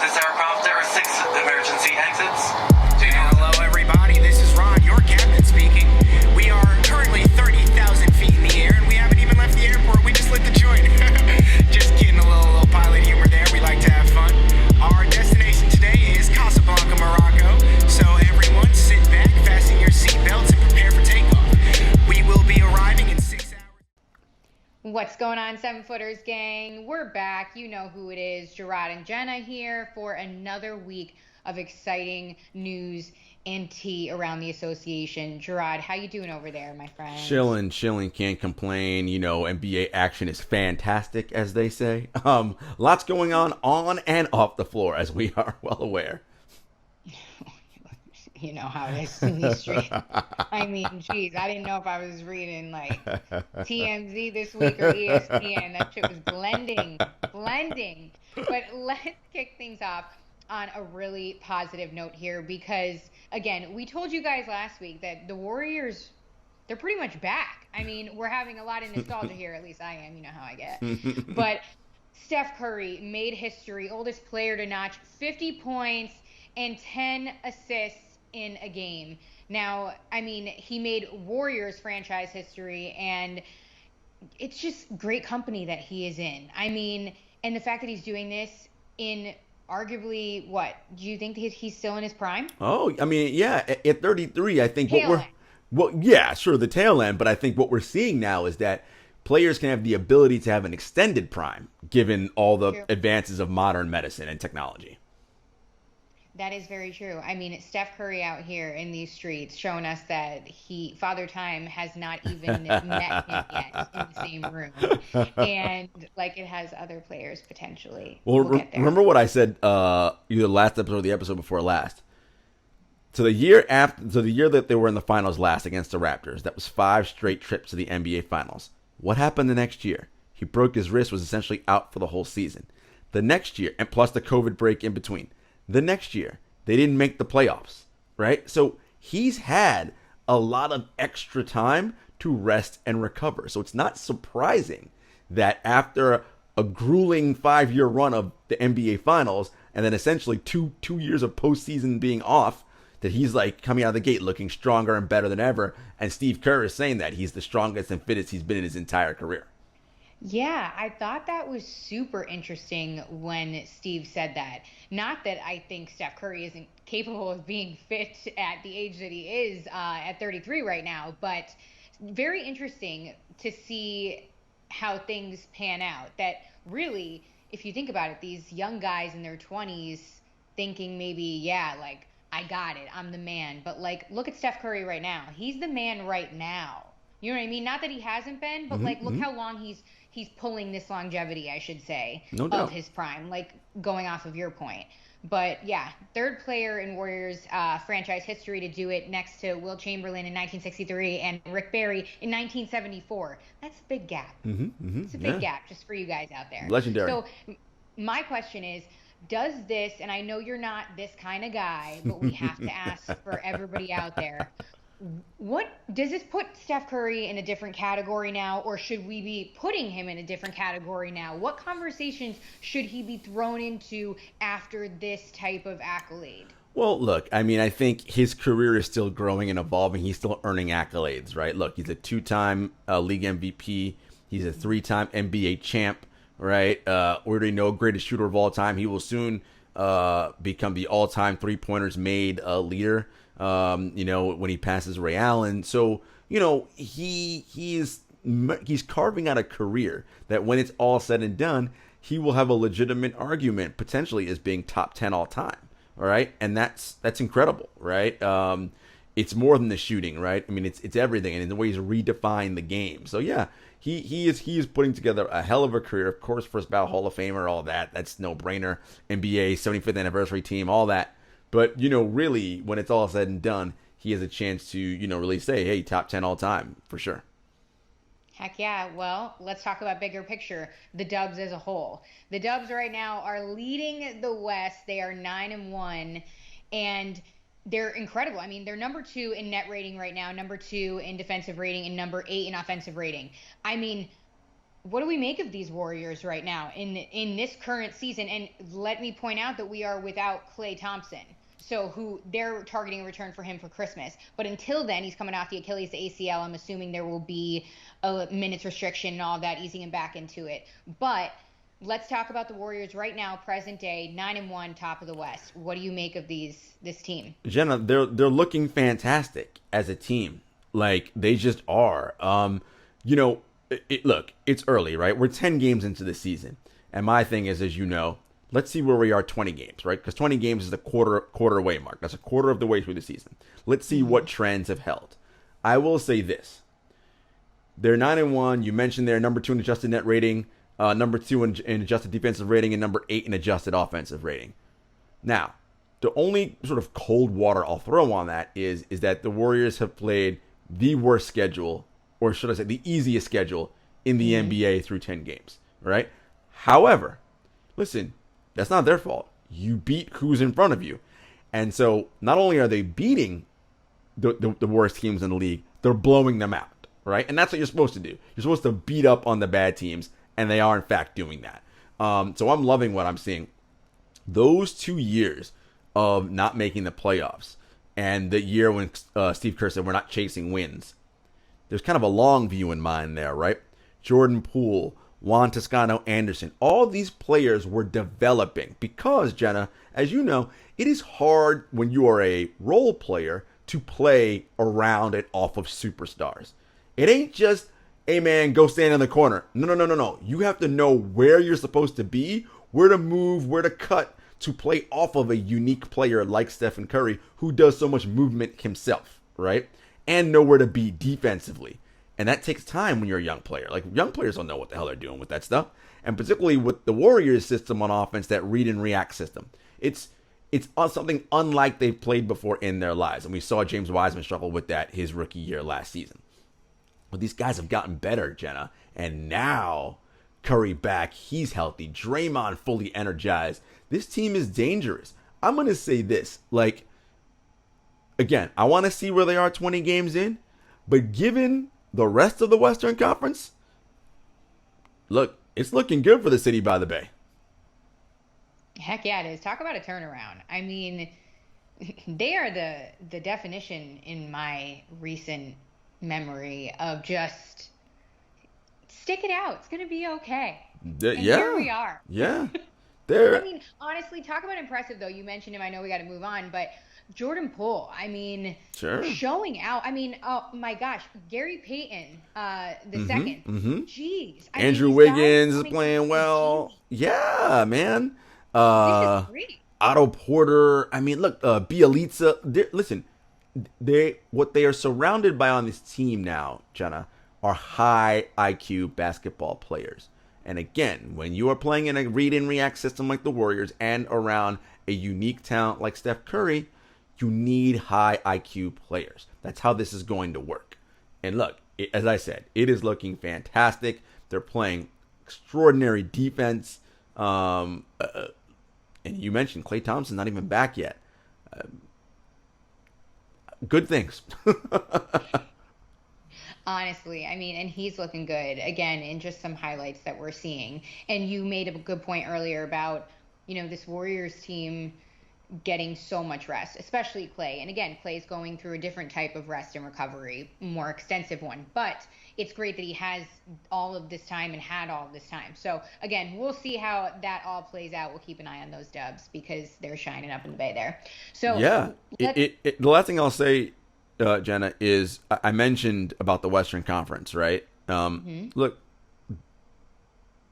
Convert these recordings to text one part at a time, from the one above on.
Is there a prompt? There are 6 emergency exits. Hello, everybody. This is Rod, your captain speaking. We are currently 30,000 feet in the air, and we haven't even left the airport. We just lit the joint. Just kidding, a little pilot humor there. We like to have fun. Our destination today is Casablanca, Morocco. So everyone, sit back, fasten your seatbelts, and prepare for takeoff. We will be arriving in 6 hours. What's going on, 7-footers gang? We're back. You know who it is. Jarod and Jenna here for another week of exciting news and tea around the association. Jarod, how you doing over there, my friend? Chilling, can't complain. You know, NBA action is fantastic, as they say. Lots going on and off the floor, as we are well aware. You know how it is in these streets. I mean, geez, I didn't know if I was reading like TMZ this week or ESPN. That shit was blending. But let's kick things off on a really positive note here because, again, we told you guys last week that the Warriors, they're pretty much back. I mean, we're having a lot of nostalgia here. At least I am. You know how I get. But Steph Curry made history, oldest player to notch 50 points and 10 assists in a game. Now, I mean, he made Warriors franchise history, and it's just great company that he is in. I mean, and the fact that he's doing this in arguably, what, do you think he's still in his prime? Oh, I mean, yeah, at 33, I think the tail end, but I think what we're seeing now is that players can have the ability to have an extended prime, given all the advances of modern medicine and technology. That is very true. I mean, Steph Curry out here in these streets showing us that Father Time has not even met him yet in the same room. And like it has other players potentially. Well, remember what I said either last episode or the episode before last. So the year that they were in the finals last against the Raptors, that was 5 straight trips to the NBA finals. What happened the next year? He broke his wrist, was essentially out for the whole season. The next year, and plus the COVID break in between. The next year, they didn't make the playoffs, right? So he's had a lot of extra time to rest and recover. So it's not surprising that after a grueling 5-year run of the NBA Finals and then essentially two years of postseason being off, that he's like coming out of the gate looking stronger and better than ever. And Steve Kerr is saying that he's the strongest and fittest he's been in his entire career. Yeah, I thought that was super interesting when Steve said that. Not that I think Steph Curry isn't capable of being fit at the age that he is at 33 right now, but very interesting to see how things pan out. That really, if you think about it, these young guys in their 20s thinking maybe, yeah, like, I got it, I'm the man. But like, look at Steph Curry right now. He's the man right now. You know what I mean? Not that he hasn't been, but look how long he's pulling this longevity, I should say, of his prime, like going off of your point. But yeah, third player in Warriors franchise history to do it, next to Wilt Chamberlain in 1963 and Rick Barry in 1974. That's a big gap. It's a big gap just for you guys out there. Legendary. So my question is, does this, and I know you're not this kind of guy, but we have to ask for everybody out there, what does this put Steph Curry in a different category now, or should we be putting him in a different category now? What conversations should he be thrown into after this type of accolade? Well, look, I mean, I think his career is still growing and evolving. He's still earning accolades, right? Look, he's a 2-time league MVP. He's a 3-time NBA champ, right? We already know greatest shooter of all time. He will soon become the all-time three-pointers made leader. You know, when he passes Ray Allen. So, you know, he's carving out a career that when it's all said and done, he will have a legitimate argument potentially as being top 10 all time. All right. And that's incredible. Right. It's more than the shooting. Right. I mean, it's everything. And in the way he's redefined the game. So, yeah, he is putting together a hell of a career. Of course, first ballot Hall of Famer, all that. That's no brainer. NBA 75th anniversary team, all that. But, you know, really, when it's all said and done, he has a chance to, you know, really say, hey, top 10 all time, for sure. Heck yeah. Well, let's talk about bigger picture, the Dubs as a whole. The Dubs right now are leading the West. They are 9-1, and they're incredible. I mean, they're number 2 in net rating right now, number 2 in defensive rating, and number 8 in offensive rating. I mean, what do we make of these Warriors right now in this current season? And let me point out that we are without Klay Thompson. So who they're targeting a return for him for Christmas. But until then, he's coming off the Achilles, the ACL. I'm assuming there will be a minutes restriction and all that, easing him back into it. But let's talk about the Warriors right now, present day, 9-1, top of the West. What do you make of this team? Jenna, they're looking fantastic as a team. Like, they just are. Look, it's early, right? We're 10 games into the season. And my thing is, as you know, let's see where we are 20 games, right? Because 20 games is the quarter way mark. That's a quarter of the way through the season. Let's see what trends have held. I will say this. They're 9-1. You mentioned they're number 2 in adjusted net rating, number 2 in adjusted defensive rating, and number 8 in adjusted offensive rating. Now, the only sort of cold water I'll throw on that is that the Warriors have played the worst schedule, or should I say the easiest schedule in the NBA through 10 games, right? However, listen, that's not their fault. You beat who's in front of you. And so not only are they beating the worst teams in the league, they're blowing them out, right? And that's what you're supposed to do. You're supposed to beat up on the bad teams, and they are, in fact, doing that. So I'm loving what I'm seeing. Those 2 years of not making the playoffs and the year when Steve Kerr said we're not chasing wins, there's kind of a long view in mind there, right? Jordan Poole, Juan Toscano-Anderson, all these players were developing because, Jenna, as you know, it is hard when you are a role player to play around and off of superstars. It ain't just, hey man, go stand in the corner. No. You have to know where you're supposed to be, where to move, where to cut to play off of a unique player like Stephen Curry, who does so much movement himself, right? And know where to be defensively. And that takes time when you're a young player. Like, young players don't know what the hell they're doing with that stuff. And particularly with the Warriors system on offense, that read and react system. It's something unlike they've played before in their lives. And we saw James Wiseman struggle with that his rookie year last season. But these guys have gotten better, Jenna. And now, Curry back, he's healthy. Draymond fully energized. This team is dangerous. I'm going to say this. Like, again, I want to see where they are 20 games in. But given the rest of the Western Conference, look, it's looking good for the city by the bay. Heck yeah, it is. Talk about a turnaround. I mean, they are the definition in my recent memory of just stick it out. It's going to be okay. Here we are. Yeah. I mean, honestly, talk about impressive, though. You mentioned him. I know we got to move on, but Jordan Poole, I mean, showing out. I mean, oh my gosh, Gary Payton, the second. Jeez. Andrew Wiggins is playing well. Yeah, man. This is great. Otto Porter. I mean, look, Bielitsa. Listen, what they are surrounded by on this team now, Jenna, are high IQ basketball players. And again, when you are playing in a read and react system like the Warriors and around a unique talent like Steph Curry, you need high IQ players. That's how this is going to work. And look, as I said, it is looking fantastic. They're playing extraordinary defense. And you mentioned Klay Thompson not even back yet. Good things. Honestly, I mean, and he's looking good, again, in just some highlights that we're seeing. And you made a good point earlier about, this Warriors team getting so much rest, especially Klay. And again, Klay's going through a different type of rest and recovery, more extensive one. But it's great that he has all of this time and had all of this time. So, again, we'll see how that all plays out. We'll keep an eye on those Dubs because they're shining up in the Bay there. So, yeah, the last thing I'll say, Jenna, is I mentioned about the Western Conference, right? Look,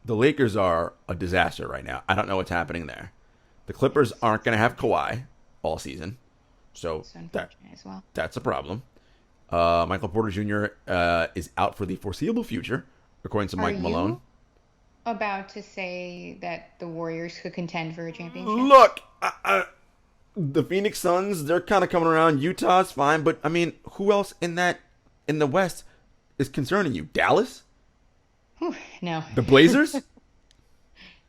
the Lakers are a disaster right now. I don't know what's happening there. The Clippers aren't going to have Kawhi all season, so that's a problem. Michael Porter Jr. Is out for the foreseeable future, according to Mike Malone. You about to say that the Warriors could contend for a championship? Look, the Phoenix Suns, they're kind of coming around. Utah's fine, but I mean, who else in the West is concerning you? Dallas? No. The Blazers?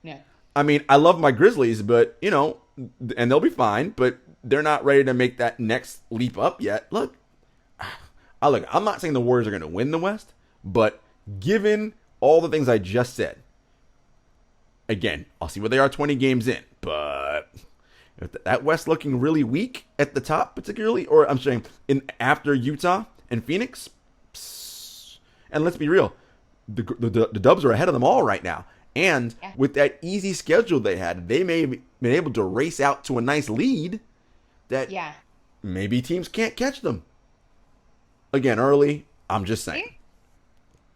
No. I mean, I love my Grizzlies, but, and they'll be fine, but they're not ready to make that next leap up yet. Look, I'm not saying the Warriors are going to win the West, but given all the things I just said. Again, I'll see where they are 20 games in, but if that West looking really weak at the top, particularly, or I'm saying after Utah and Phoenix, and let's be real, the Dubs are ahead of them all right now. And with that easy schedule they had, they may have been able to race out to a nice lead that maybe teams can't catch them. Again, early, I'm just saying.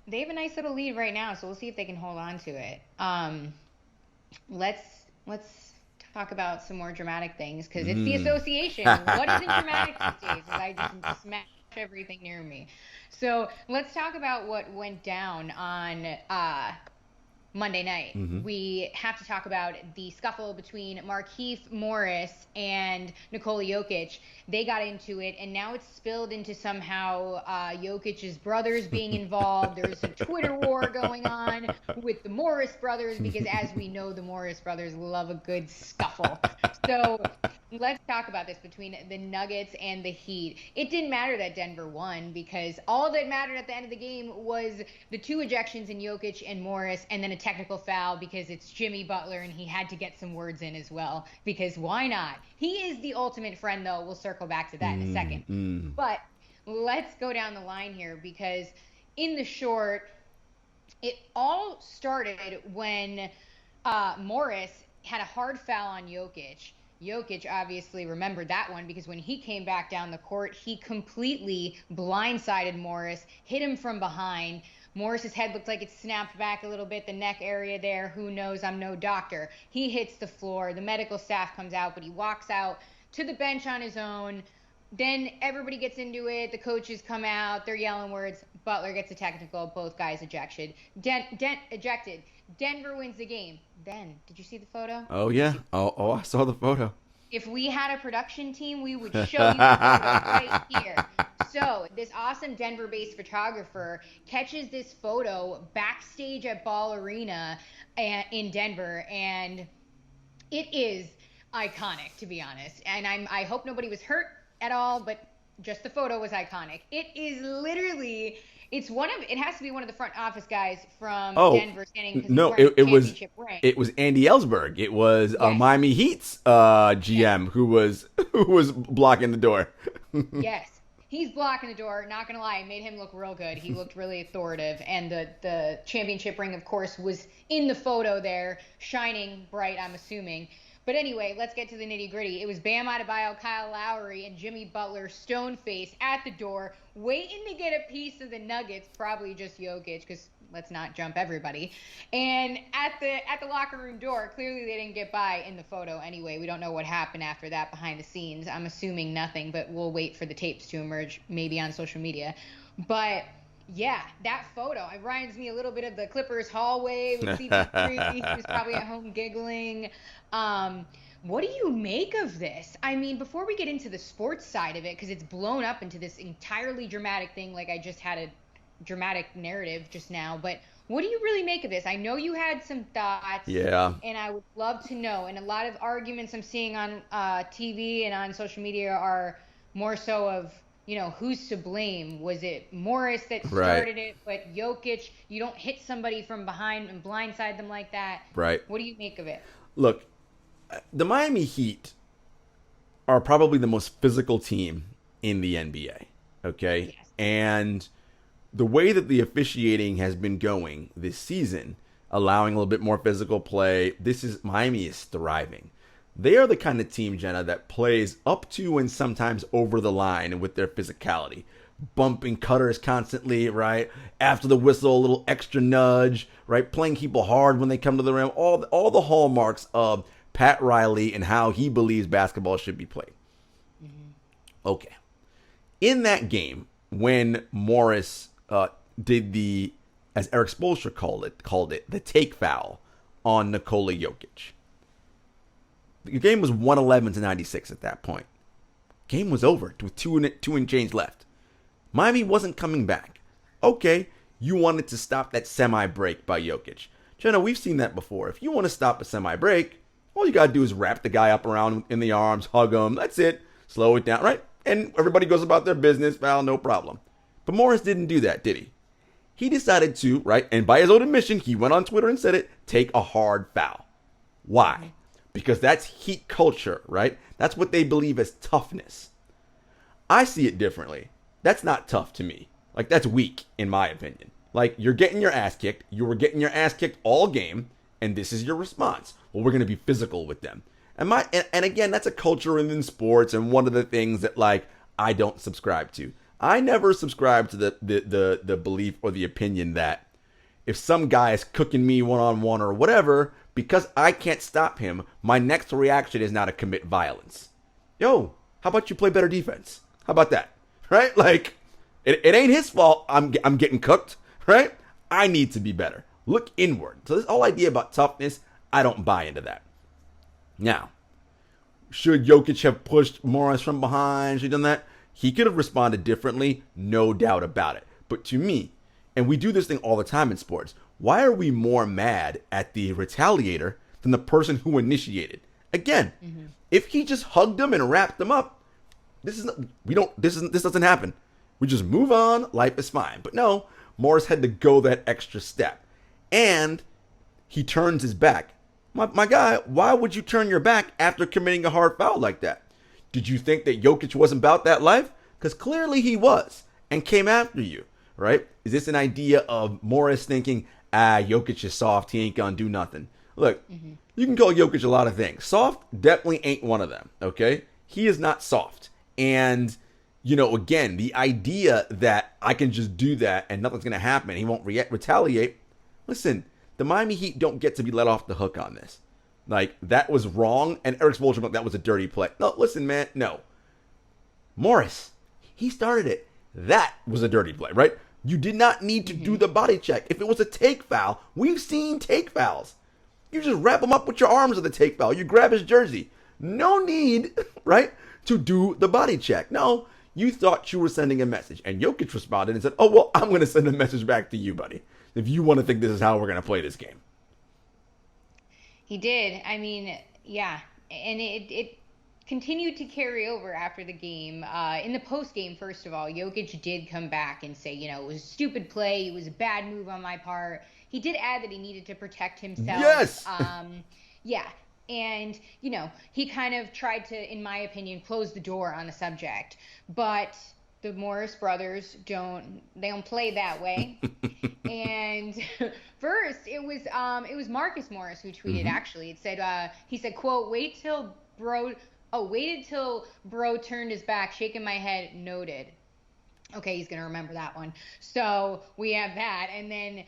They have a nice little lead right now, so we'll see if they can hold on to it. Let's talk about some more dramatic things, because it's the association. What isn't dramatic these days? I just smash everything near me. So let's talk about what went down on Monday night. We have to talk about the scuffle between Markieff Morris and Nikola Jokic. They got into it, and now it's spilled into somehow Jokic's brothers being involved. There's a Twitter war going on with the Morris brothers, because as we know, the Morris brothers love a good scuffle. So let's talk about this between the Nuggets and the Heat. It didn't matter that Denver won, because all that mattered at the end of the game was the 2 ejections in Jokic and Morris, and then a technical foul because it's Jimmy Butler and he had to get some words in as well, because why not? He is the ultimate friend, though. We'll circle back to that in a second. But let's go down the line here, because in the short, it all started when Morris had a hard foul on Jokic. Yokic obviously remembered that one, because when he came back down the court, he completely blindsided Morris, hit him from behind. Morris's head looked like it snapped back a little bit, the neck area there. Who knows? I'm no doctor. He hits the floor. The medical staff comes out, but he walks out to the bench on his own. Then everybody gets into it. The coaches come out. They're yelling words. Butler gets a technical. Both guys ejected. Ejected. Denver wins the game. Then, did you see the photo? Oh, yeah. Oh, I saw the photo. If we had a production team, we would show you the photo right here. So this awesome Denver-based photographer catches this photo backstage at Ball Arena in Denver, and it is iconic, to be honest. And I hope nobody was hurt at all, but just the photo was iconic. It is literally... It has to be one of the front office guys from Denver standing. No, it was Andy Ellsberg. It was Miami Heat's GM who was blocking the door. Yes, he's blocking the door. Not gonna lie, it made him look real good. He looked really authoritative, and the championship ring, of course, was in the photo there, shining bright, I'm assuming. But anyway, let's get to the nitty-gritty. It was Bam Adebayo, Kyle Lowry, and Jimmy Butler stone-faced at the door, waiting to get a piece of the Nuggets, probably just Jokic, because let's not jump everybody. And at the locker room door, clearly they didn't get by in the photo anyway. We don't know what happened after that behind the scenes. I'm assuming nothing, but we'll wait for the tapes to emerge, maybe on social media. But... yeah, that photo, it reminds me a little bit of the Clippers hallway with CP3. He was probably at home giggling. What do you make of this? I mean, before we get into the sports side of it, because it's blown up into this entirely dramatic thing, like I just had a dramatic narrative just now, but what do you really make of this? I know you had some thoughts. Yeah. And I would love to know. And a lot of arguments I'm seeing on TV and on social media are more so of, who's to blame? Was it Morris that started it? But Jokic, you don't hit somebody from behind and blindside them like that. Right. What do you make of it? Look, the Miami Heat are probably the most physical team in the NBA. Okay? Yes. And the way that the officiating has been going this season, allowing a little bit more physical play, Miami is thriving. They are the kind of team, Jenna, that plays up to and sometimes over the line with their physicality. Bumping cutters constantly, right? After the whistle, a little extra nudge, right? Playing people hard when they come to the rim. All the hallmarks of Pat Riley and how he believes basketball should be played. Mm-hmm. Okay. In that game, when Morris did the, as Eric Spoelstra called it, the take foul on Nikola Jokic. The game was 111-96 at that point. Game was over with two and change left. Miami wasn't coming back. Okay, you wanted to stop that semi-break by Jokic. Jenna, we've seen that before. If you want to stop a semi-break, all you got to do is wrap the guy up around in the arms, hug him. That's it. Slow it down, right? And everybody goes about their business. Well, no problem. But Morris didn't do that, did he? he decided to, right, and by his own admission, he went on Twitter and said it, take a hard foul. Why? Because that's heat culture, right? That's what they believe as toughness. I see it differently. That's not tough to me. Like, that's weak, in my opinion. Like, you're getting your ass kicked. You were getting your ass kicked all game, and this is your response. Well, we're going to be physical with them. And again, that's a culture in sports, and one of the things that, like, I don't subscribe to. I never subscribe to the belief or the opinion that if some guy is cooking me one-on-one or whatever, because I can't stop him, my next reaction is now to commit violence. Yo, how about you play better defense? How about that? Right? Like, it ain't his fault I'm getting cooked, right? I need to be better. Look inward. So this whole idea about toughness, I don't buy into that. Now, should Yokic have pushed Morris from behind? Should he done that? He could have responded differently, no doubt about it. But to me, and we do this thing all the time in sports, why are we more mad at the retaliator than the person who initiated? Again, if he just hugged him and wrapped him up, this doesn't happen. We just move on, life is fine. But no, Morris had to go that extra step. And he turns his back. My guy, why would you turn your back after committing a hard foul like that? Did you think that Jokic wasn't about that life? Because clearly he was and came after you, right? Is this an idea of Morris thinking, Jokic is soft, he ain't gonna do nothing? Look, you can call Jokic a lot of things. Soft definitely ain't one of them, okay? He is not soft. And, again, the idea that I can just do that and nothing's gonna happen, he won't retaliate. Listen, the Miami Heat don't get to be let off the hook on this. Like, that was wrong, and Eric Spoelstra, that was a dirty play. No, listen, man, no. Morris, he started it. That was a dirty play, right? You did not need to do the body check. If it was a take foul, we've seen take fouls. You just wrap him up with your arms of the take foul. You grab his jersey. No need, right, to do the body check. No, you thought you were sending a message. And Jokic responded and said, oh, well, I'm going to send a message back to you, buddy, if you want to think this is how we're going to play this game. He did. I mean, yeah. And it continued to carry over after the game. In the post game, first of all, Jokic did come back and say, it was a stupid play. It was a bad move on my part. He did add that he needed to protect himself. Yes. Yeah. And, he kind of tried to, in my opinion, close the door on the subject. But the Morris brothers don't play that way. And first it was Markieff Morris who tweeted, actually. It said, he said, quote, waited till bro turned his back, shaking my head, noted. Okay, he's going to remember that one. So we have that. And then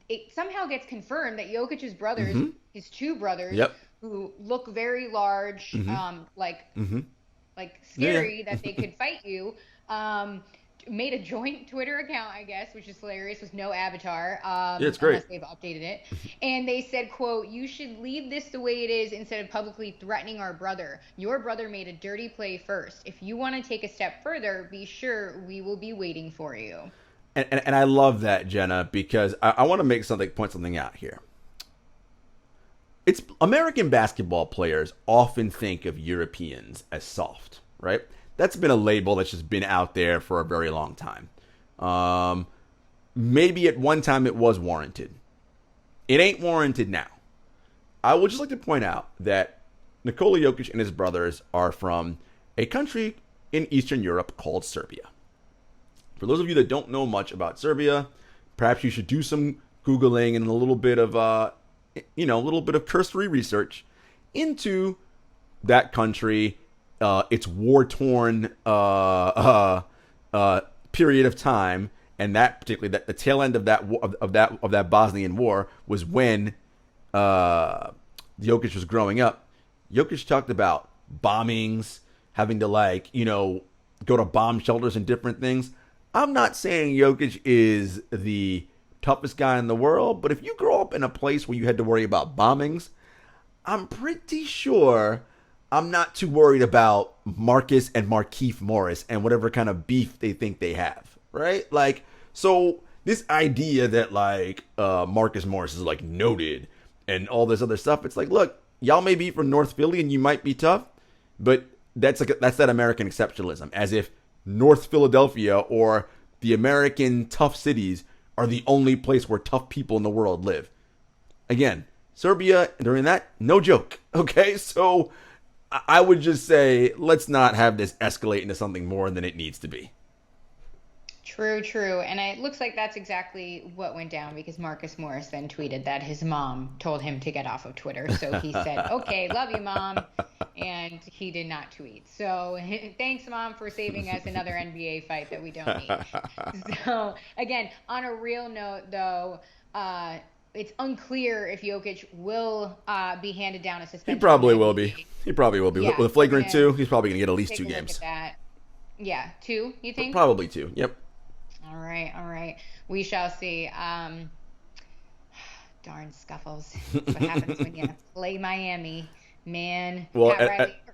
it somehow gets confirmed that Jokic's brothers, his two brothers, who look very large, like scary, that they could fight you, made a joint Twitter account, I guess, which is hilarious, with no avatar. It's great. Unless they've updated it. And they said, quote, you should leave this the way it is instead of publicly threatening our brother. Your brother made a dirty play first. If you want to take a step further, be sure we will be waiting for you. And I love that, Jenna, because I want to point something out here. It's American basketball players often think of Europeans as soft, right? That's been a label that's just been out there for a very long time. Maybe at one time it was warranted. It ain't warranted now. I would just like to point out that Nikola Jokic and his brothers are from a country in Eastern Europe called Serbia. For those of you that don't know much about Serbia, perhaps you should do some Googling and a little bit of cursory research into that country, its war-torn period of time, and that particularly the tail end of that Bosnian war was when Jokic was growing up. Jokic talked about bombings, having to go to bomb shelters and different things. I'm not saying Jokic is the toughest guy in the world, but if you grow up in a place where you had to worry about bombings, I'm pretty sure I'm not too worried about Marcus and Markieff Morris and whatever kind of beef they think they have, right? Like, so this idea that Marcus Morris is noted and all this other stuff, it's like, look, y'all may be from North Philly and you might be tough, but that's that American exceptionalism, as if North Philadelphia or the American tough cities are the only place where tough people in the world live. Again, Serbia, during that, no joke. Okay, so I would just say, let's not have this escalate into something more than it needs to be. True. And it looks like that's exactly what went down because Markieff Morris then tweeted that his mom told him to get off of Twitter. So he said, okay, love you, Mom. And he did not tweet. So thanks, Mom, for saving us another NBA fight that we don't need. So, again, on a real note, though, it's unclear if Jokic will be handed down a suspension. He probably will be. Yeah, with a flagrant 2, he's probably going to get at least 2 games. Look at that. Yeah, 2, you think? Probably 2, yep. All right. We shall see. Darn Scuffles. That's what happens when you play Miami. Man. Well,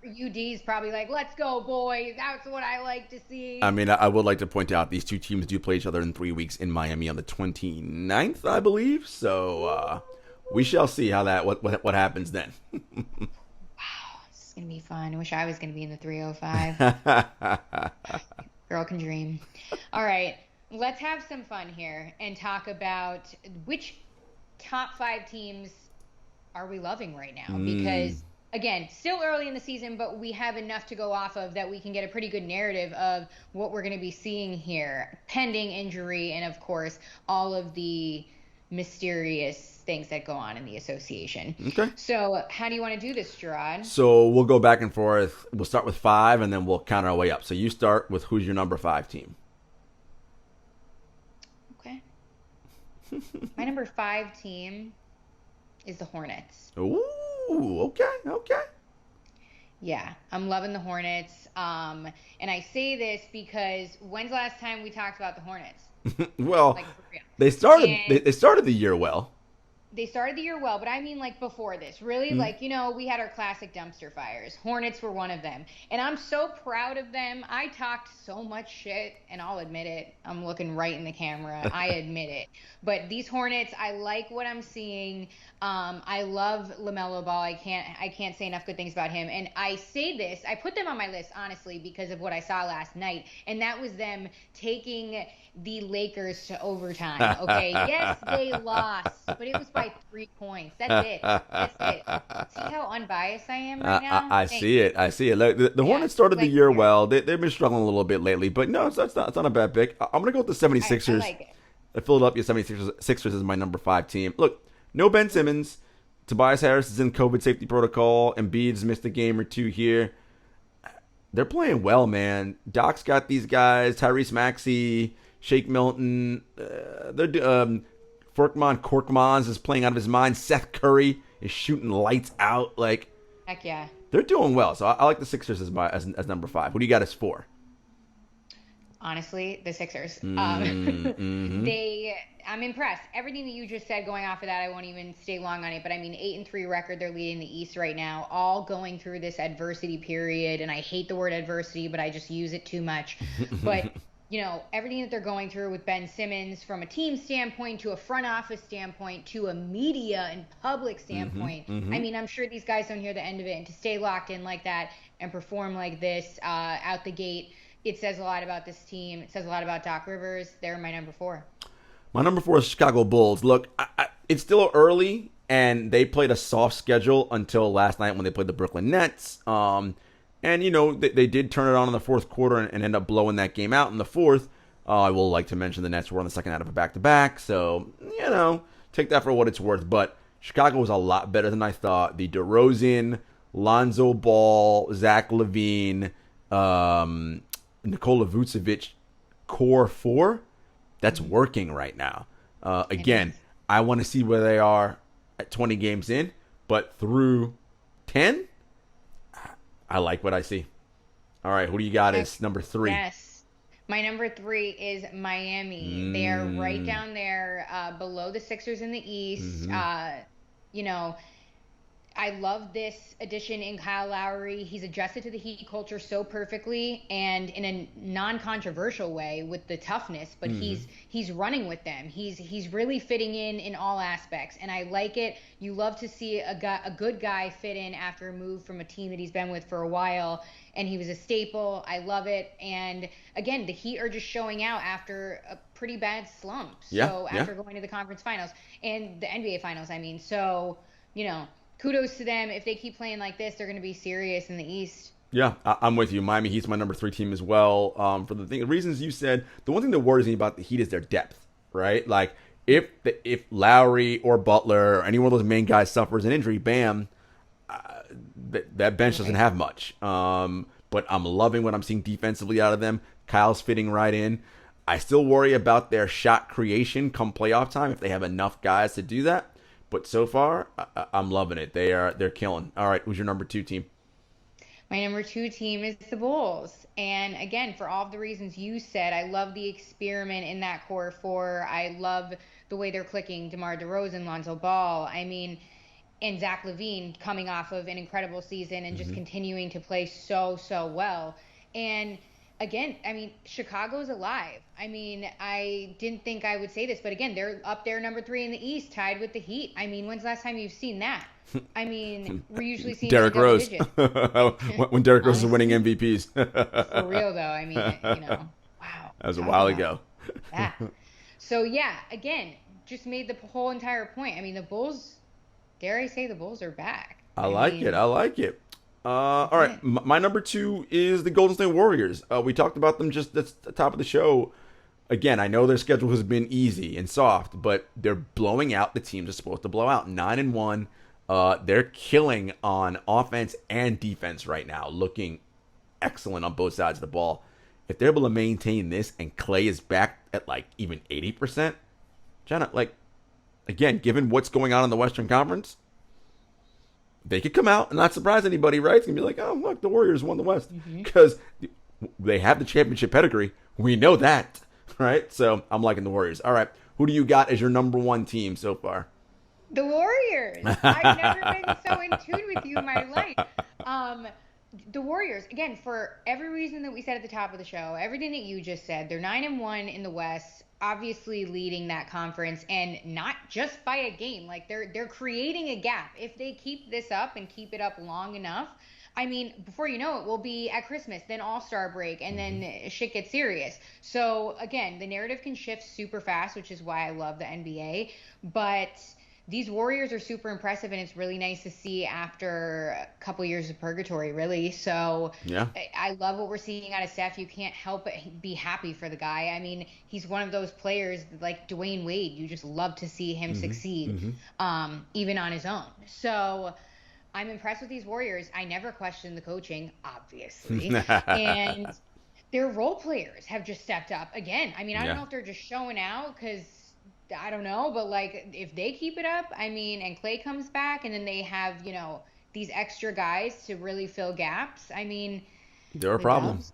UD's probably like, let's go, boys. That's what I like to see. I mean, I would like to point out these two teams do play each other in 3 weeks in Miami on the 29th, I believe. So we shall see how what happens then. Wow, this is going to be fun. I wish I was going to be in the 305. Girl can dream. All right. Let's have some fun here and talk about which top 5 teams are we loving right now? Because, again, still early in the season, but we have enough to go off of that we can get a pretty good narrative of what we're going to be seeing here, pending injury and, of course, all of the mysterious things that go on in the association. Okay. So how do you want to do this, Jarod? So we'll go back and forth. We'll start with 5, and then we'll count our way up. So you start with who's your number 5 team. My number 5 team is the Hornets. Ooh, okay. Yeah, I'm loving the Hornets. And I say this because when's the last time we talked about the Hornets? Well, like, for real. they started the year well. They started the year well, but I mean like before this. Really, like, we had our classic dumpster fires. Hornets were one of them. And I'm so proud of them. I talked so much shit, and I'll admit it. I'm looking right in the camera. I admit it. But these Hornets, I like what I'm seeing. I love LaMelo Ball. I can't say enough good things about him. And I say this, I put them on my list, honestly, because of what I saw last night. And that was them taking the Lakers to overtime. Okay, yes, they lost, but it was by 3 points. That's it. See how unbiased I am right now? I see it. Look, the Hornets started the year well. They've been struggling a little bit lately, but no, it's not a bad pick. I'm going to go with the 76ers. I like it. The Philadelphia 76ers is my number 5 team. Look, no Ben Simmons. Tobias Harris is in COVID safety protocol. Embiid's missed a game or 2 here. They're playing well, man. Doc's got these guys. Tyrese Maxey, Shake Milton. Korkmaz is playing out of his mind. Seth Curry is shooting lights out. Like, heck yeah. They're doing well. So I like the Sixers as number 5. Who do you got as 4? Honestly, the Sixers. Mm-hmm. I'm impressed. Everything that you just said going off of that, I won't even stay long on it. But I mean, 8-3 record, they're leading the East right now, all going through this adversity period. And I hate the word adversity, but I just use it too much. But everything that they're going through with Ben Simmons from a team standpoint to a front office standpoint to a media and public standpoint. Mm-hmm. I mean, I'm sure these guys don't hear the end of it. And to stay locked in like that and perform like this out the gate, it says a lot about this team. It says a lot about Doc Rivers. They're my number 4. My number 4 is Chicago Bulls. Look, it's still early, and they played a soft schedule until last night when they played the Brooklyn Nets. And, they did turn it on in the fourth quarter and end up blowing that game out in the fourth. I will like to mention the Nets were on the second out of a back-to-back. So, take that for what it's worth. But Chicago was a lot better than I thought. The DeRozan, Lonzo Ball, Zach LaVine, Nikola Vucevic core 4, that's working right now. Again, I want to see where they are at 20 games in, but through 10, I like what I see. All right, who do you got as number 3? Yes. My number 3 is Miami. They are right down there below the Sixers in the East. Mm-hmm. I love this addition in Kyle Lowry. He's adjusted to the Heat culture so perfectly and in a non-controversial way with the toughness, but he's running with them. He's really fitting in all aspects, and I like it. You love to see a good guy fit in after a move from a team that he's been with for a while, and he was a staple. I love it. And again, the Heat are just showing out after a pretty bad slump. So after going to the conference finals and the NBA finals, I mean, so, kudos to them. If they keep playing like this, they're going to be serious in the East. Yeah, I'm with you. Miami Heat's my number 3 team as well. For the reasons you said, the one thing that worries me about the Heat is their depth, right? Like, if Lowry or Butler or any one of those main guys suffers an injury, bam, that bench doesn't have much. But I'm loving what I'm seeing defensively out of them. Kyle's fitting right in. I still worry about their shot creation come playoff time if they have enough guys to do that. But so far, I'm loving it. They're killing. All right, who's your number 2 team? My number 2 team is the Bulls. And again, for all of the reasons you said, I love the experiment in that core 4. I love the way they're clicking DeMar DeRozan, Lonzo Ball. I mean, and Zach LaVine coming off of an incredible season and just continuing to play so well. And again, I mean, Chicago's alive. I mean, I didn't think I would say this, but again, they're up there number 3 in the East, tied with the Heat. I mean, when's the last time you've seen that? I mean, we're usually seeing Derrick Rose. When Derrick Rose is winning MVPs. For real, though. I mean, wow. That was a while ago. That. So, yeah, again, just made the whole entire point. I mean, the Bulls, dare I say the Bulls are back. I like it. All right, my number 2 is the Golden State Warriors. We talked about them just at the top of the show. Again, I know their schedule has been easy and soft, but they're blowing out the teams they're supposed to blow out. 9-1. They're killing on offense and defense right now, looking excellent on both sides of the ball. If they're able to maintain this and Clay is back at like even 80%, Jenna, like, again, given what's going on in the Western Conference, they could come out and not surprise anybody, right? It's going to be like, oh, look, the Warriors won the West. Because they have the championship pedigree. We know that, right? So I'm liking the Warriors. All right, who do you got as your number 1 team so far? The Warriors. I've never been so in tune with you in my life. The Warriors, again, for every reason that we said at the top of the show, everything that you just said, they're 9-1 in the West, obviously leading that conference, and not just by a game. Like, they're creating a gap. If they keep this up and keep it up long enough, I mean, before you know it, we'll be at Christmas, then All-Star break, and then shit gets serious. So, again, the narrative can shift super fast, which is why I love the NBA. But these Warriors are super impressive, and it's really nice to see after a couple years of purgatory, really. So yeah. I love what we're seeing out of Steph. You can't help but be happy for the guy. I mean, he's one of those players like Dwayne Wade. You just love to see him succeed, even on his own. So I'm impressed with these Warriors. I never questioned the coaching, obviously. And their role players have just stepped up again. I mean, I don't know if they're just showing out because I don't know, but like if they keep it up, I mean, and Clay comes back and then they have, these extra guys to really fill gaps. I mean, there are problems.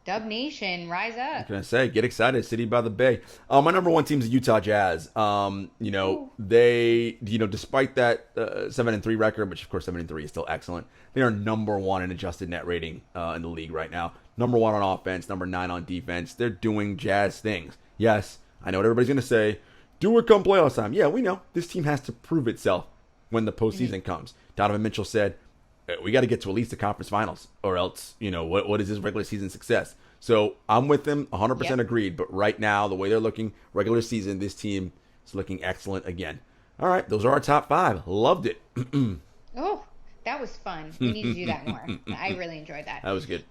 Dub Nation, rise up. I'm gonna say, get excited, City by the Bay. My number 1 team is the Utah Jazz. They, despite that 7-3 record, which of course 7-3 is still excellent, they are number 1 in adjusted net rating in the league right now. Number 1 on offense, number 9 on defense. They're doing Jazz things. Yes, I know what everybody's gonna say. Do it come playoff time. Yeah, we know this team has to prove itself when the postseason comes. Donovan Mitchell said, we got to get to at least the conference finals, or else, what is this regular season success? So I'm with them, 100% agreed. But right now, the way they're looking, regular season, this team is looking excellent again. All right, those are our top 5. Loved it. Oh, that was fun. We need to do that more. I really enjoyed that. That was good.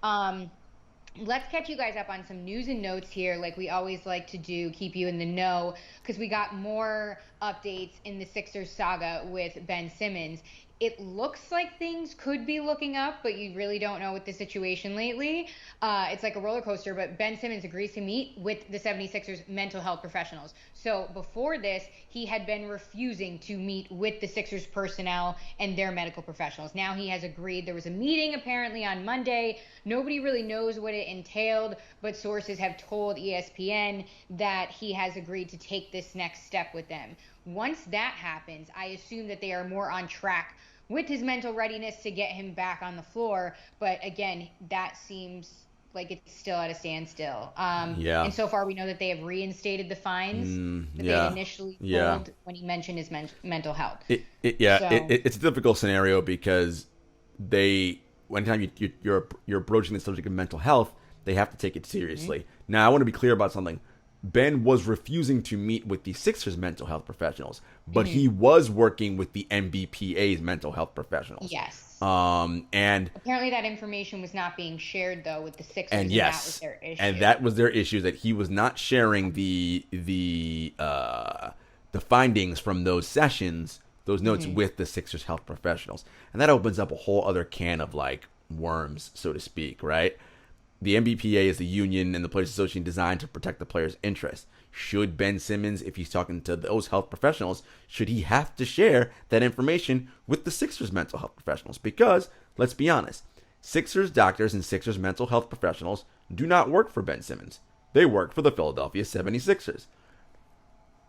Let's catch you guys up on some news and notes here, like we always like to do, keep you in the know, because we got more updates in the Sixers saga with Ben Simmons. It looks like things could be looking up, but you really don't know with the situation lately. It's like a roller coaster, but Ben Simmons agrees to meet with the 76ers mental health professionals. So before this, he had been refusing to meet with the Sixers personnel and their medical professionals. Now he has agreed. There was a meeting apparently on Monday. Nobody really knows what it entailed, but sources have told ESPN that he has agreed to take this next step with them. Once that happens, I assume that they are more on track with his mental readiness to get him back on the floor. But again, that seems like it's still at a standstill. And so far we know that they have reinstated the fines that they had initially pulled when he mentioned his mental health. It's a difficult scenario because anytime you're broaching the subject of mental health, they have to take it seriously. Now, I want to be clear about something. Ben was refusing to meet with the Sixers mental health professionals, but he was working with the NBPA's mental health professionals. Yes. And apparently that information was not being shared though with the Sixers, and that was their issue. And that was their issue, that he was not sharing the findings from those sessions, those notes with the Sixers health professionals. And that opens up a whole other can of like worms, so to speak, right? The NBPA is the union and the Players Association designed to protect the players' interests. Should Ben Simmons, if he's talking to those health professionals, should he have to share that information with the Sixers mental health professionals? Because, let's be honest, Sixers doctors and Sixers mental health professionals do not work for Ben Simmons. They work for the Philadelphia 76ers.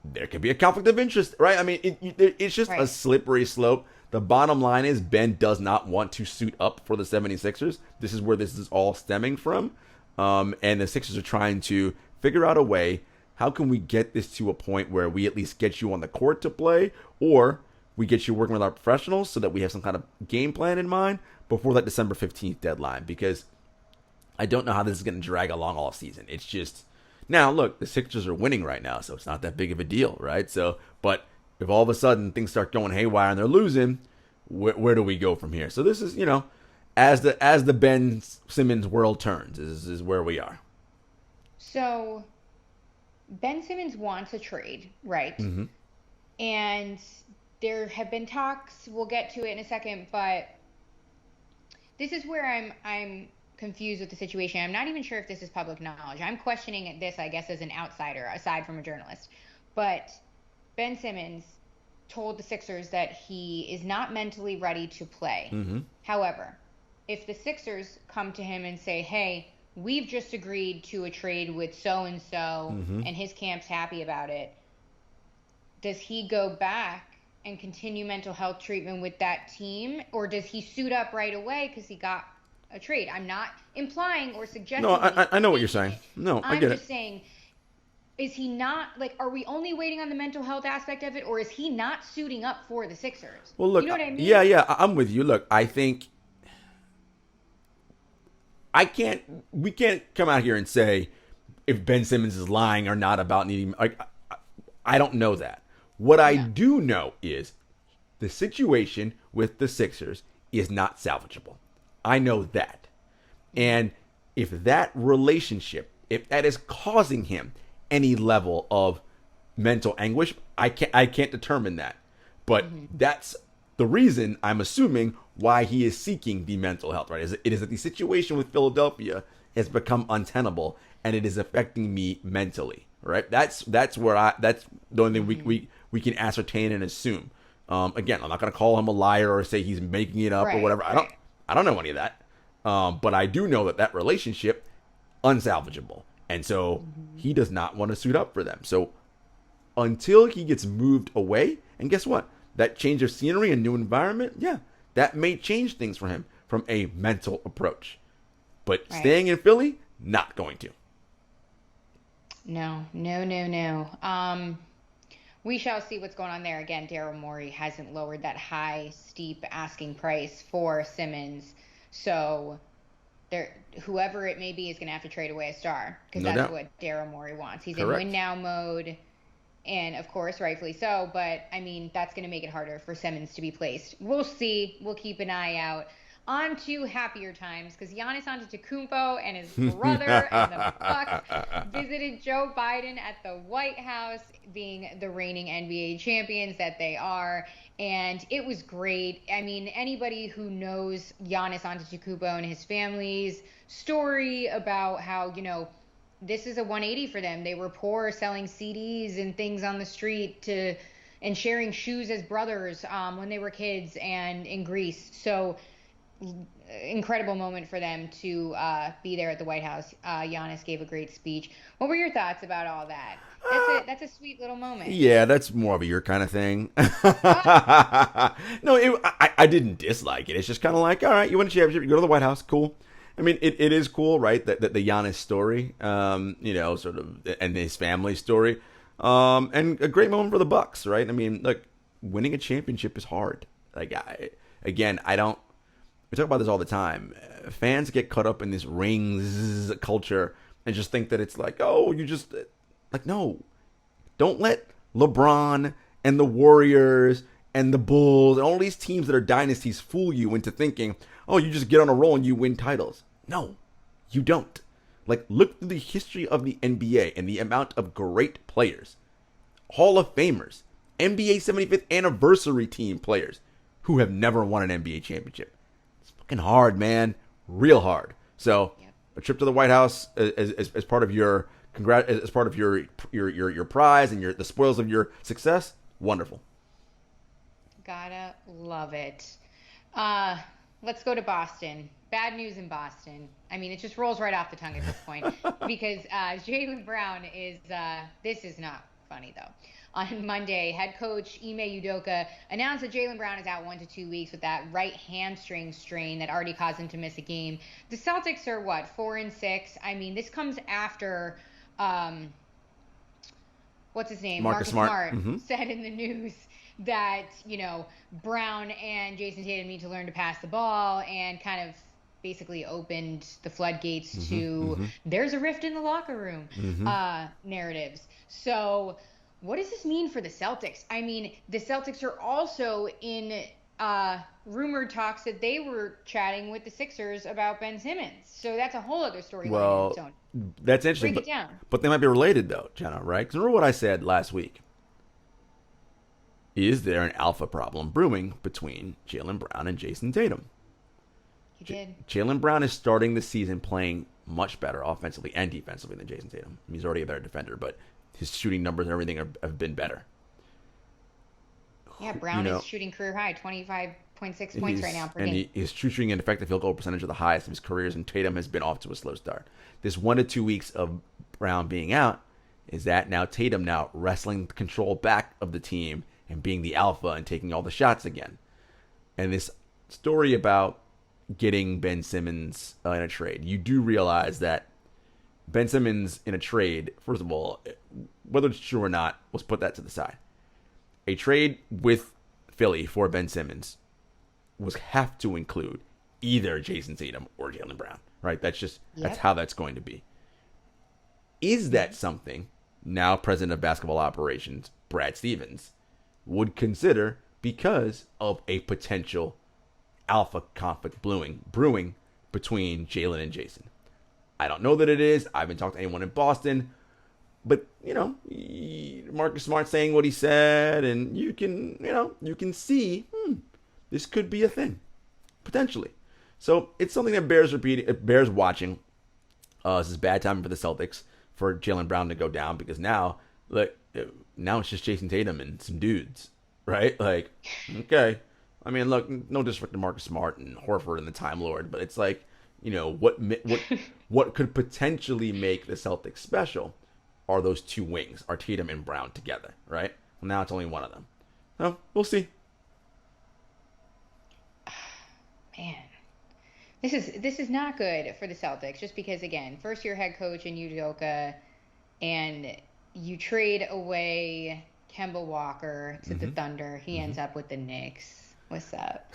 There could be a conflict of interest, right? I mean, it's just a slippery slope. The bottom line is Ben does not want to suit up for the 76ers. This is where this is all stemming from. And the Sixers are trying to figure out a way, how can we get this to a point where we at least get you on the court to play, or we get you working with our professionals so that we have some kind of game plan in mind before that December 15th deadline? Because I don't know how this is going to drag along all season. It's just... Now, look, the Sixers are winning right now, so it's not that big of a deal, right? So, but if all of a sudden things start going haywire and they're losing, where do we go from here? So this is, as the Ben Simmons world turns, is where we are. So Ben Simmons wants a trade, right? Mm-hmm. And there have been talks. We'll get to it in a second, but this is where I'm confused with the situation. I'm not even sure if this is public knowledge. I'm questioning this, I guess, as an outsider, aside from a journalist. But Ben Simmons told the Sixers that he is not mentally ready to play. Mm-hmm. However, if the Sixers come to him and say, hey, we've just agreed to a trade with so-and-so, and his camp's happy about it, does he go back and continue mental health treatment with that team? Or does he suit up right away because he got a trade? I'm not implying or suggesting. No, I know what you're saying. No, I get it. I'm just saying, is he not, like, are we only waiting on the mental health aspect of it, or is he not suiting up for the Sixers? Well, look, you know what I mean? Yeah, I'm with you. Look, I think we can't come out here and say if Ben Simmons is lying or not about needing, like, I don't know that. What I do know is the situation with the Sixers is not salvageable. I know that. And if that relationship, if that is causing him any level of mental anguish, I can't determine that. But that's the reason, I'm assuming, why he is seeking the mental health, right? It is that the situation with Philadelphia has become untenable and it is affecting me mentally, right? That's the only thing we can ascertain and assume. Again, I'm not going to call him a liar or say he's making it up or whatever. I don't know any of that. But I do know that relationship, unsalvageable. And so he does not want to suit up for them. So until he gets moved away, and guess what? That change of scenery and new environment, that may change things for him from a mental approach. But staying in Philly, not going to. No. We shall see what's going on there. Again, Daryl Morey hasn't lowered that high, steep asking price for Simmons. So whoever it may be is going to have to trade away a star, because that's what Daryl Morey wants. He's in win-now mode, and of course, rightfully so. But, I mean, that's going to make it harder for Simmons to be placed. We'll see. We'll keep an eye out. On to happier times, because Giannis Antetokounmpo and his brother and the Bucks visited Joe Biden at the White House, being the reigning NBA champions that they are, and it was great. I mean, anybody who knows Giannis Antetokounmpo and his family's story about how, this is a 180 for them. They were poor, selling CDs and things on the street and sharing shoes as brothers when they were kids and in Greece. So incredible moment for them to be there at the White House. Giannis gave a great speech. What were your thoughts about all that? That's a sweet little moment. Yeah, that's more of a your kind of thing. No, I didn't dislike it. It's just kind of like, all right, you win a championship, you go to the White House, cool. I mean, it is cool, right? That the Giannis story, sort of, and his family story, and a great moment for the Bucks, right? I mean, look, winning a championship is hard. Like, we talk about this all the time. Fans get caught up in this rings culture and just think that it's like, oh, no. Don't let LeBron and the Warriors and the Bulls and all these teams that are dynasties fool you into thinking, oh, you just get on a roll and you win titles. No, you don't. Like, look through the history of the NBA and the amount of great players, Hall of Famers, NBA 75th anniversary team players who have never won an NBA championship. It's fucking hard, man. Real hard. So, a trip to the White House as part of your as part of your prize and the spoils of your success, wonderful. Gotta love it. Let's go to Boston. Bad news in Boston. I mean, it just rolls right off the tongue at this point because Jaylen Brown is. This is not funny though. On Monday, head coach Ime Udoka announced that Jaylen Brown is out 1 to 2 weeks with that right hamstring strain that already caused him to miss a game. The Celtics are 4-6. I mean, this comes after what's his name? Marcus Smart said in the news that, Brown and Jason Tatum need to learn to pass the ball and kind of basically opened the floodgates to there's a rift in the locker room narratives. So what does this mean for the Celtics? I mean, the Celtics are also in rumored talks that they were chatting with the Sixers about Ben Simmons. So that's a whole other story. Well, that's interesting. Break it down. But they might be related, though, Jenna, right? Because remember what I said last week. Is there an alpha problem brewing between Jaylen Brown and Jason Tatum? You did. Jaylen Brown is starting the season playing much better offensively and defensively than Jason Tatum. I mean, he's already a better defender, but his shooting numbers and everything have been better. Yeah, Brown is shooting career high, 25.6 points right now per game. His true shooting and effective field goal percentage are the highest of his careers, and Tatum has been off to a slow start. This 1 to 2 weeks of Brown being out is that now Tatum now wrestling the control back of the team and being the alpha and taking all the shots again. And this story about getting Ben Simmons in a trade, you do realize that Ben Simmons in a trade, first of all, whether it's true or not, let's put that to the side. A trade with Philly for Ben Simmons was have to include either Jason Tatum or Jaylen Brown, right? That's how that's going to be. Is that something now President of Basketball Operations, Brad Stevens, would consider because of a potential alpha conflict brewing between Jaylen and Jason? I don't know that it is. I haven't talked to anyone in Boston. But, Marcus Smart saying what he said, and you can see, this could be a thing, potentially. So it's something that bears watching. This is bad timing for the Celtics for Jaylen Brown to go down because now it's just Jason Tatum and some dudes, right? Like, okay. I mean, look, no disrespect to Marcus Smart and Horford and the Time Lord, but it's like, what could potentially make the Celtics special are those two wings, are Tatum and Brown together, right? Well, now it's only one of them. So, we'll see. Man, this is not good for the Celtics, just because, again, first-year head coach in Udoka, and you trade away Kemba Walker to the Thunder. He ends up with the Knicks. What's up?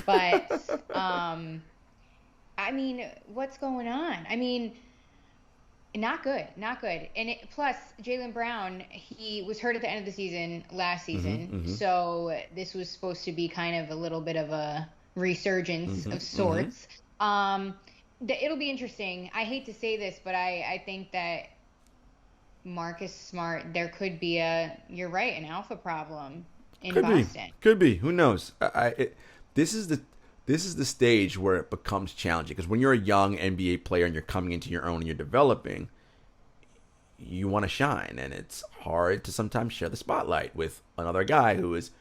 But, I mean, what's going on? I mean, not good. And plus, Jaylen Brown, he was hurt at the end of the season last season. So this was supposed to be kind of a little bit of a resurgence of sorts. It'll be interesting. I hate to say this, but I think that Marcus Smart, there could be you're right, an alpha problem in Boston. Could be. Who knows? This is the stage where it becomes challenging, because when you're a young NBA player and you're coming into your own and you're developing, you want to shine, and it's hard to sometimes share the spotlight with another guy who is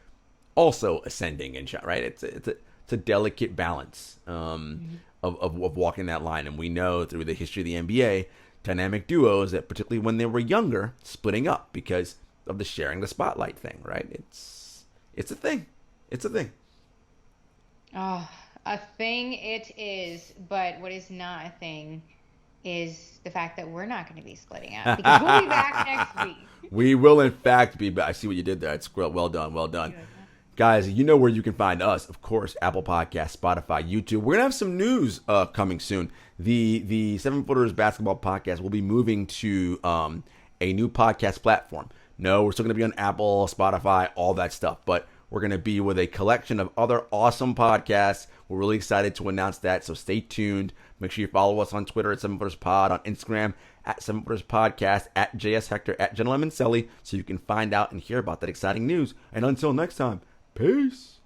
also ascending and shine, right? It's it's a delicate balance of walking that line. And we know through the history of the NBA, dynamic duos that particularly when they were younger, splitting up because of the sharing the spotlight thing, right? It's a thing. It's a thing. Oh, a thing it is, but what is not a thing is the fact that we're not going to be splitting up because we'll be back next week. We will, in fact, be back. I see what you did there. It's well done. Well done. Guys, you know where you can find us. Of course, Apple Podcasts, Spotify, YouTube. We're going to have some news coming soon. The 7-Footers Basketball Podcast will be moving to a new podcast platform. No, we're still going to be on Apple, Spotify, all that stuff. But we're going to be with a collection of other awesome podcasts. We're really excited to announce that, so stay tuned. Make sure you follow us on Twitter at 7FootersPod, on Instagram at 7FootersPodcast, at JS Hector, at Jenna Lemoncelli, so you can find out and hear about that exciting news. And until next time, peace.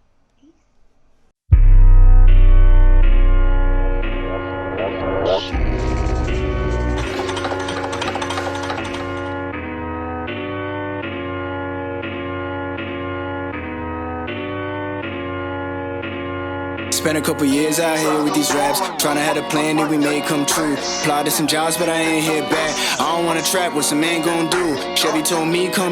Spent a couple years out here with these raps, trying to have a plan that we made come true. Applied to some jobs, but I ain't hit back. I don't wanna trap, what's a man gon' do? Chevy told me come